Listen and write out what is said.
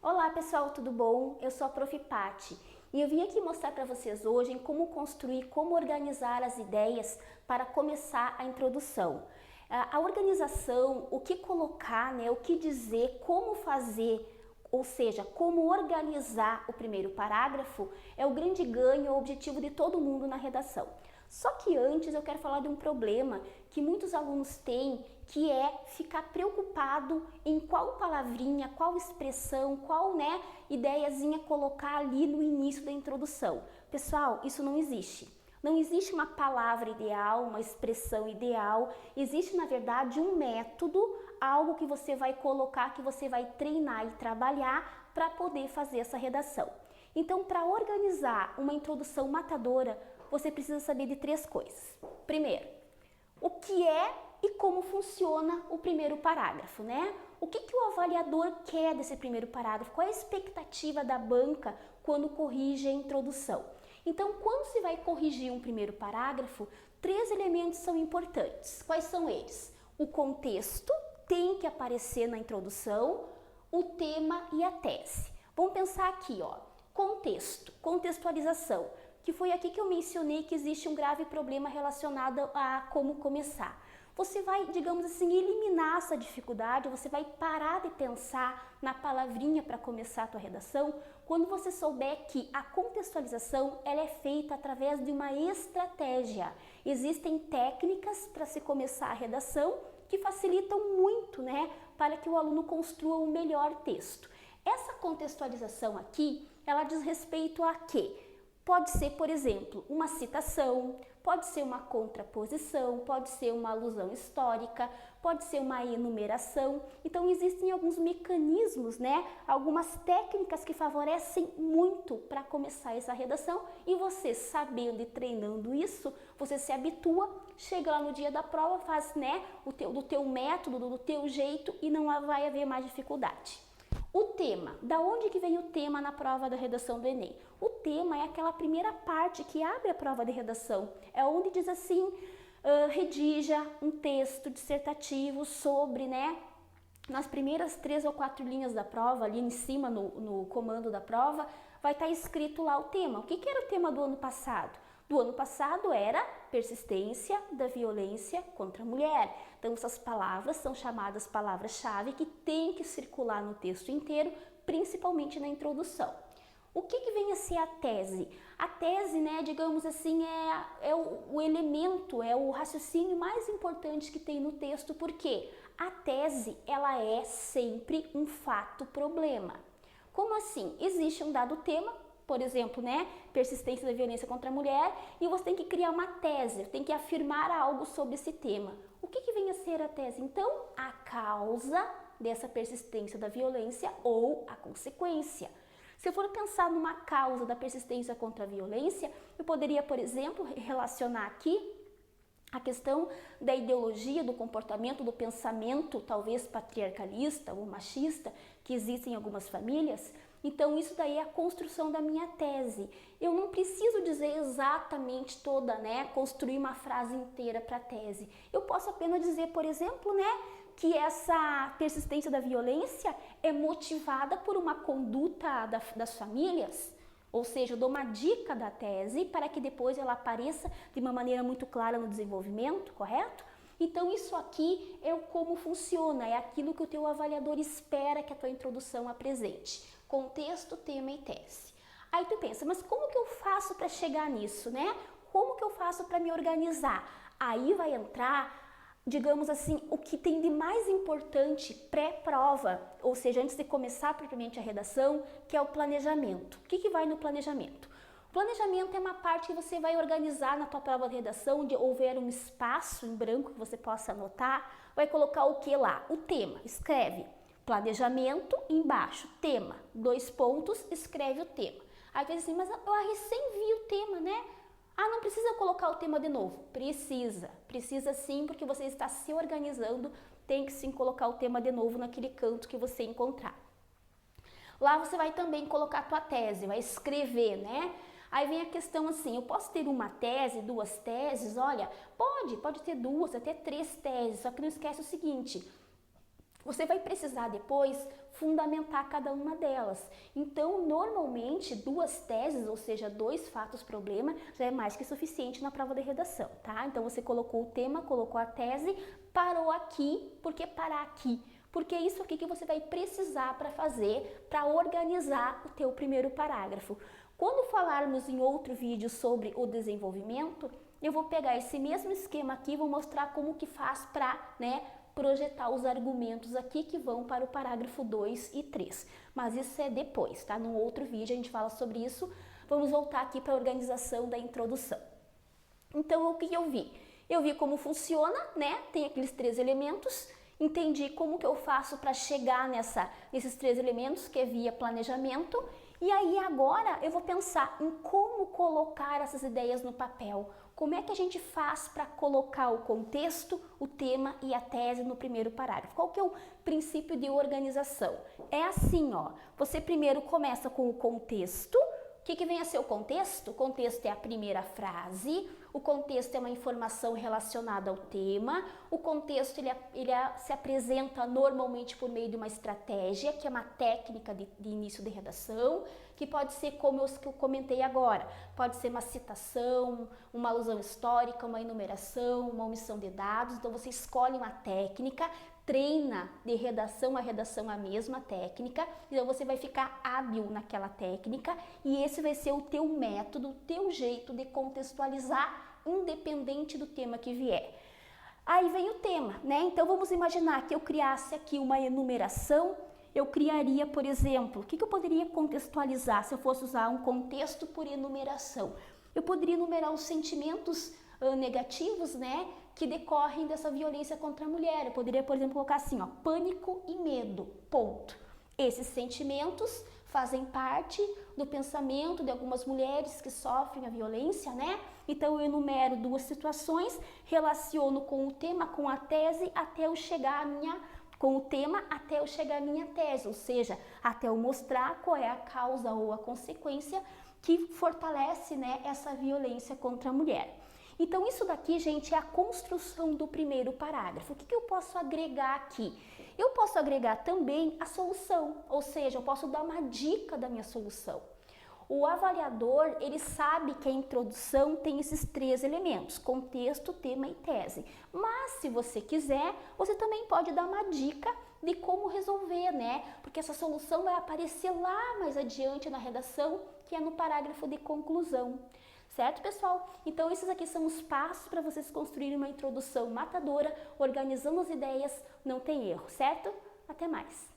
Olá pessoal, tudo bom? Eu sou a Prof. Pati e eu vim aqui mostrar para vocês hoje como construir, como organizar as ideias para começar a introdução. A organização, o que colocar, o que dizer, como fazer, ou seja, como organizar o primeiro parágrafo é o grande ganho, o objetivo de todo mundo na redação. Só que antes eu quero falar de um problema que muitos alunos têm, que é ficar preocupado em qual palavrinha, qual expressão, qual ideiazinha colocar ali no início da introdução. Pessoal, isso não existe. Não existe uma palavra ideal, uma expressão ideal, existe na verdade um método, algo que você vai colocar, que você vai treinar e trabalhar para poder fazer essa redação. Então, para organizar uma introdução matadora, você precisa saber de 3 coisas. Primeiro, o que é e como funciona o primeiro parágrafo, O que o avaliador quer desse primeiro parágrafo? Qual é a expectativa da banca quando corrige a introdução? Então, quando se vai corrigir um primeiro parágrafo, 3 elementos são importantes. Quais são eles? O contexto tem que aparecer na introdução, o tema e a tese. Vamos pensar aqui, contexto, contextualização, que foi aqui que eu mencionei que existe um grave problema relacionado a como começar. Você vai, digamos assim, eliminar essa dificuldade, você vai parar de pensar na palavrinha para começar a tua redação, quando você souber que a contextualização ela é feita através de uma estratégia. Existem técnicas para se começar a redação que facilitam muito, para que o aluno construa um melhor texto. Essa contextualização aqui, ela diz respeito a quê? Pode ser, por exemplo, uma citação, pode ser uma contraposição, pode ser uma alusão histórica, pode ser uma enumeração. Então, existem alguns mecanismos, algumas técnicas que favorecem muito para começar essa redação e você, sabendo e treinando isso, você se habitua, chega lá no dia da prova, faz do teu método, do teu jeito e não vai haver mais dificuldade. O tema, da onde que vem o tema na prova da redação do Enem? O tema é aquela primeira parte que abre a prova de redação, é onde diz assim, redija um texto dissertativo sobre, nas primeiras 3 ou 4 linhas da prova, ali em cima no comando da prova, vai estar escrito lá o tema. O que era o tema do ano passado? Do ano passado era persistência da violência contra a mulher. Então essas palavras são chamadas palavras-chave que tem que circular no texto inteiro, principalmente na introdução. O que vem a ser a tese? A tese, digamos assim, é o elemento, é o raciocínio mais importante que tem no texto, porque a tese ela é sempre um fato-problema. Como assim? Existe um dado tema, por exemplo, persistência da violência contra a mulher, e você tem que criar uma tese, tem que afirmar algo sobre esse tema. O que vem a ser a tese? Então, a causa dessa persistência da violência ou a consequência. Se eu for pensar numa causa da persistência contra a violência, eu poderia, por exemplo, relacionar aqui a questão da ideologia, do comportamento, do pensamento, talvez patriarcalista ou machista, que existe em algumas famílias. Então, isso daí é a construção da minha tese. Eu não preciso dizer exatamente toda, construir uma frase inteira para a tese. Eu posso apenas dizer, por exemplo, que essa persistência da violência é motivada por uma conduta das famílias. Ou seja, eu dou uma dica da tese para que depois ela apareça de uma maneira muito clara no desenvolvimento, correto? Então isso aqui é o como funciona, é aquilo que o teu avaliador espera que a tua introdução apresente. Contexto, tema e tese. Aí tu pensa, mas como que eu faço para chegar nisso, Como que eu faço para me organizar? Aí vai entrar, digamos assim, o que tem de mais importante pré-prova, ou seja, antes de começar propriamente a redação, que é o planejamento. O que vai no planejamento? O planejamento é uma parte que você vai organizar na tua prova de redação, onde houver um espaço em branco que você possa anotar, vai colocar o que lá? O tema, escreve planejamento, embaixo, tema, 2 pontos, escreve o tema. Aí você diz assim, mas eu recém vi o tema, não precisa colocar o tema de novo. Precisa sim, porque você está se organizando, tem que sim colocar o tema de novo naquele canto que você encontrar. Lá você vai também colocar a tua tese, vai escrever, Aí vem a questão assim, eu posso ter uma tese, 2 teses? Olha, pode ter 2, até 3 teses, só que não esquece o seguinte, você vai precisar depois fundamentar cada uma delas. Então, normalmente, 2 teses, ou seja, 2 fatos-problema, já é mais que suficiente na prova de redação, tá? Então, você colocou o tema, colocou a tese, parou aqui. Por que parar aqui? Porque é isso aqui que você vai precisar para fazer, para organizar o teu primeiro parágrafo. Quando falarmos em outro vídeo sobre o desenvolvimento, eu vou pegar esse mesmo esquema aqui e vou mostrar como que faz para, projetar os argumentos aqui que vão para o parágrafo 2 e 3. Mas isso é depois, tá? Num outro vídeo a gente fala sobre isso. Vamos voltar aqui para a organização da introdução. Então, o que eu vi? Eu vi como funciona, Tem aqueles 3 elementos. Entendi como que eu faço para chegar nesses 3 elementos, que é via planejamento. E aí agora eu vou pensar em como colocar essas ideias no papel. Como é que a gente faz para colocar o contexto, o tema e a tese no primeiro parágrafo? Qual que é o princípio de organização? É assim, ó. Você primeiro começa com o contexto. O que vem a ser o contexto? O contexto é a primeira frase, o contexto é uma informação relacionada ao tema, o contexto ele se apresenta normalmente por meio de uma estratégia, que é uma técnica de início de redação, que pode ser como eu comentei agora, pode ser uma citação, uma alusão histórica, uma enumeração, uma omissão de dados. Então você escolhe uma técnica, treina de redação a redação a mesma técnica, então você vai ficar hábil naquela técnica e esse vai ser o teu método, o teu jeito de contextualizar, independente do tema que vier. Aí vem o tema, Então vamos imaginar que eu criasse aqui uma enumeração. Eu criaria, por exemplo, o que eu poderia contextualizar se eu fosse usar um contexto por enumeração? Eu poderia enumerar os sentimentos negativos, que decorrem dessa violência contra a mulher. Eu poderia, por exemplo, colocar assim, pânico e medo, ponto. Esses sentimentos fazem parte do pensamento de algumas mulheres que sofrem a violência, Então eu enumero 2 situações, relaciono com o tema, com a tese, até eu chegar à minha tese, ou seja, até eu mostrar qual é a causa ou a consequência que fortalece, essa violência contra a mulher. Então, isso daqui, gente, é a construção do primeiro parágrafo. O que eu posso agregar aqui? Eu posso agregar também a solução, ou seja, eu posso dar uma dica da minha solução. O avaliador, ele sabe que a introdução tem esses 3 elementos, contexto, tema e tese. Mas, se você quiser, você também pode dar uma dica de como resolver, Porque essa solução vai aparecer lá mais adiante na redação, que é no parágrafo de conclusão. Certo, pessoal? Então, esses aqui são os passos para vocês construírem uma introdução matadora, organizando as ideias, não tem erro, certo? Até mais!